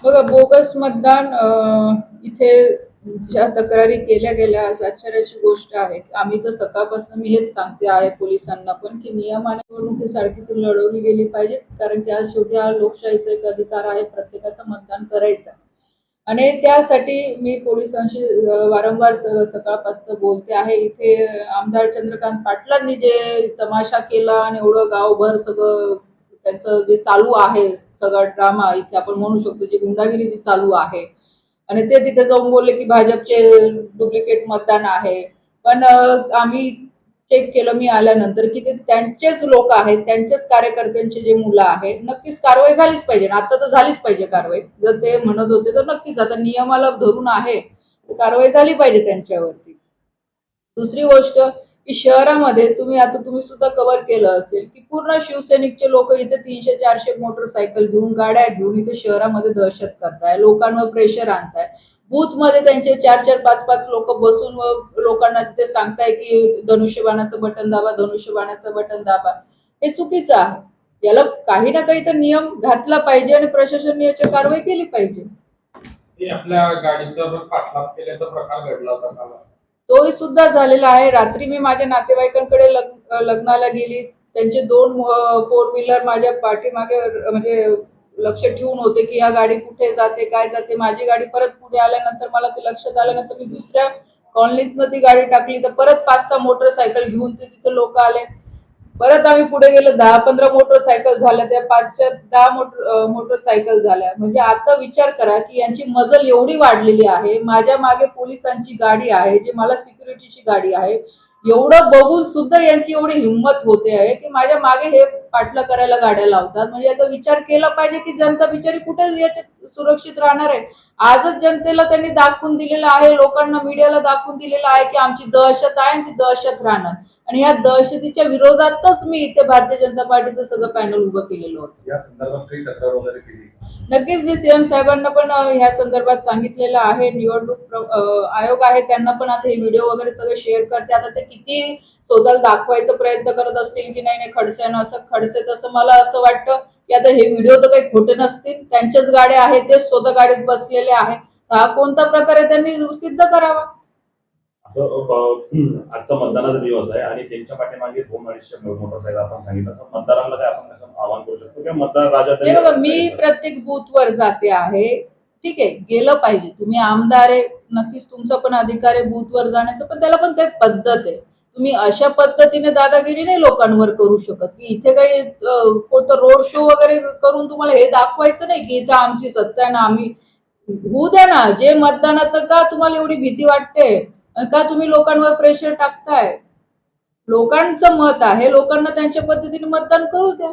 बघा, बोगस मतदान इथे ज्या तक्रारी केल्या गेल्या आज आश्चर्याची गोष्ट आहे. आम्ही तर सकाळपासून मी हेच सांगते आहे पोलिसांना पण की नियमाने निवडणुकीसारखी ती लढवली गेली पाहिजे, कारण की आज शेवटी हा लोकशाहीचा एक अधिकार आहे प्रत्येकाचं मतदान करायचं. आणि त्यासाठी मी पोलिसांशी वारंवार सकाळपासून बोलते आहे. इथे आमदार चंद्रकांत पाटलांनी जे तमाशा केला आणि एवढं गावभर सगळं त्यांचं जे चालू आहे सगळा ड्रामा, इथे आपण म्हणू शकतो जी गुंडागिरी जी चालू आहे, आणि ते तिथे जाऊन बोलले की भाजपचे डुप्लिकेट मतदान आहे. पण आम्ही चेक केलं मी आल्यानंतर की ते त्यांचेच लोक आहेत, त्यांचेच कार्यकर्त्यांचे जे मुलं आहेत. नक्कीच कारवाई झालीच पाहिजे, आता तर झालीच पाहिजे कारवाई. जर ते म्हणत होते तर नक्कीच आता नियमाला धरून आहे, कारवाई झाली पाहिजे त्यांच्यावरती. दुसरी गोष्ट की शहरामध्ये तुम्ही सुद्धा कव्हर केलं असेल की पूर्ण शिवसैनिकचे लोक इथे 300-400 मोटरसायकल घेऊन, गाड्या घेऊन इथे शहरामध्ये दहशत करताय, लोकांवर प्रेशर आणताय. बूथ मध्ये त्यांचे 4-4, 5-5 लोक बसून लोकांना तिथे सांगताय की धनुष्यबाणाचं बटन दाबा, धनुष्यबाणाचं बटन दाबा. हे चुकीचं आहे. याला काही ना काही तर नियम घातला पाहिजे आणि प्रशासनाने याची कारवाई केली पाहिजे. आपल्या गाडीचा पाठलाग केल्याचा प्रकार घडला होता. तोही सुद्धा झालेला आहे. रात्री मी माझ्या नातेवाईकांकडे लग्नाला गेली, त्यांचे 2 4 व्हीलर माझ्या पाठीमागे म्हणजे लक्ष ठेवून होते की या गाडी कुठे जाते, काय जाते. माझी गाडी परत पुढे आल्यानंतर मला ते लक्षात आल्यानंतर मी दुसऱ्या कॉलनीतनं ती गाडी टाकली, तर परत 5-6 मोटरसायकल घेऊन ते तिथे लोक आले. परत आम्ही पुढे गेलो, 10-15 मोटरसायकल झाल्या, त्या 5-10 मोटरसायकल झाल्या. म्हणजे आता विचार करा की यांची मजल एवढी वाढलेली आहे. माझ्या मागे पोलिसांची गाडी आहे, जी मला सिक्युरिटीची गाडी आहे. एवढं बघून सुद्धा यांची एवढी हिंमत होते आहे की माझ्या मागे हे पाठला करायला गाड्या लावतात. म्हणजे याचा विचार केला पाहिजे की जनता बिचारी कुठे याच्यात सुरक्षित राहणार आहे. आजच जनतेला त्यांनी दाखवून दिलेलं आहे, लोकांना मीडियाला दाखवून दिलेलं आहे की आमची दहशत आहे आणि ती दहशत राहणार. आणि या दहशतीच्या विरोधातच मी इथे भारतीय जनता पार्टीचं सगळं पॅनल उभं केलेलं होतं. या संदर्भात काही तक्रार वगैरे केली? नक्कीच मी सीएम साहेबांना पण ह्या संदर्भात सांगितलेलं आहे. निवडणूक आयोग आहे, त्यांना पण आता हे व्हिडिओ वगैरे सगळे शेअर करते. आता ते किती स्वतःला दाखवायचा प्रयत्न करत असतील की नाही खडसेनं असं खडसे तसं, मला असं वाटतं की आता हे व्हिडिओ तर काही खोटे नसतील. त्यांच्याच गाड्या आहेत, तेच स्वतः गाडीत बसलेले आहेत. हा कोणता प्रकार आहे त्यांनी सिद्ध करावा. आजचा मतदानाचा दिवस आहे आणि त्यांच्या पाठीमागे 200-250 मोटरसायकल आपण सांगितलं, असं मतदारांना काय आपण कसं आवाहन करू शकतो की मतदार राजा? बघा, मी प्रत्येक बूथवर जाते आहे. ठीक आहे, गेलं पाहिजे. तुम्ही आमदार आहे, नक्कीच तुमचा पण अधिकार आहे बूथवर जाण्याचा, पण त्याला पण काही पद्धत आहे. तुम्ही अशा पद्धतीने दादागिरी नाही लोकांवर करू शकत की इथे काही कोणतं रोड शो वगैरे करून तुम्हाला हे दाखवायचं नाही की इथं आमची सत्ता आहे ना, आम्ही होऊ द्या ना. जे मतदानात का तुम्हाला एवढी भीती वाटते, का तुम्ही लोकांवर प्रेशर टाकताय? लोकांचं मत आहे, लोकांना त्यांच्या पद्धतीने मतदान करू द्या.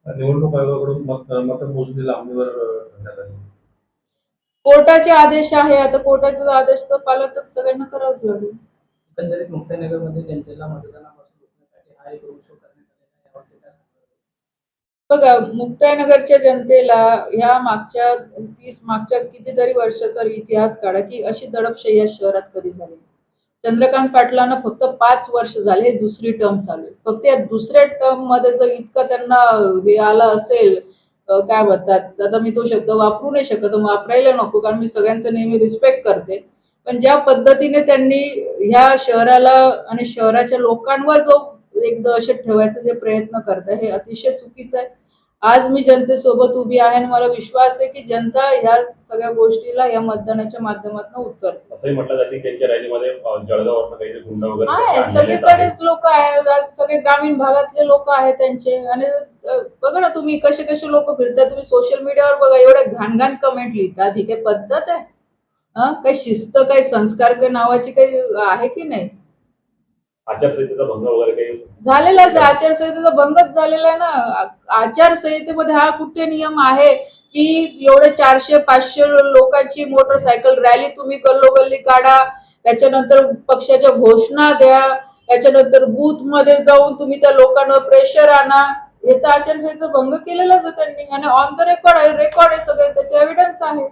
निवडणूक आयोगाकडून मतमोजणीला हमीवर कोर्टाचे आदेश आहे. आता कोर्टाचा आदेशचं पालन तर सगळ्यांना करावंच लागेल. एकंदरीत मुक्ताईनगरमध्ये जनतेला मतदानापासून रोखण्यासाठी हा एक रोड शो करण्यात आलेला आहे. बघा, मुक्ताईनगरच्या जनतेला ह्या मागच्या कितीतरी वर्षाचा इतिहास काढा की अशी दडपशाही या शहरात कधी झाली. चंद्रकांत पाटलांना फक्त 5 वर्ष झाले, हे दुसरी टर्म चालू आहे. फक्त या दुसऱ्या टर्म मध्ये जर इतकं त्यांना हे आलं असेल, काय म्हणतात, आता मी तो शब्द वापरू नाही शकत, वापरायला नको, कारण मी सगळ्यांचं नेहमी रिस्पेक्ट करते. पण ज्या पद्धतीने त्यांनी ह्या शहराला आणि शहराच्या लोकांवर जो एक दहशत ठेवायचा जे प्रयत्न करतात, हे अतिशय चुकीचं आहे. आज मी जनतेसोबत उभी आहे आणि मला विश्वास आहे की जनता ह्या सगळ्या गोष्टीला या मतदानाच्या माध्यमातून उत्तर देईल. असंही म्हटलं जाते त्यांच्या रॅलीमध्ये जळगाववरनं काही गुंड वगैरे आहे, सगळीकडेच लोक आहेत. आज सगळे ग्रामीण भागातले लोक आहेत त्यांचे. आणि बघा ना तुम्ही कसे कसे लोक फिरतात. तुम्ही सोशल मीडियावर बघा, एवढे घाण कमेंट लिहितात. ही काही पद्धत आहे? काही शिस्त, काही संस्कार काही नावाची काही आहे की नाही? आचारसंहितेचा भंग वगैरे काही झालेलाच आहे. आचारसंहितेचा भंगच झालेला आहे ना. आचारसंहितेमध्ये हा कुठे नियम आहे की एवढे 400-500 लोकांची मोटरसायकल रॅली तुम्ही गल्लोगल्ली काढा, त्याच्यानंतर पक्षाच्या घोषणा द्या, त्याच्यानंतर बूथ मध्ये जाऊन तुम्ही त्या लोकांवर प्रेशर आणा. हे तर आचारसंहितेचा भंग केलेलाच आहे त्यांनी. आणि ऑन द रेकॉर्ड आहे, रेकॉर्ड आहे सगळे, त्याचे एव्हिडन्स आहे.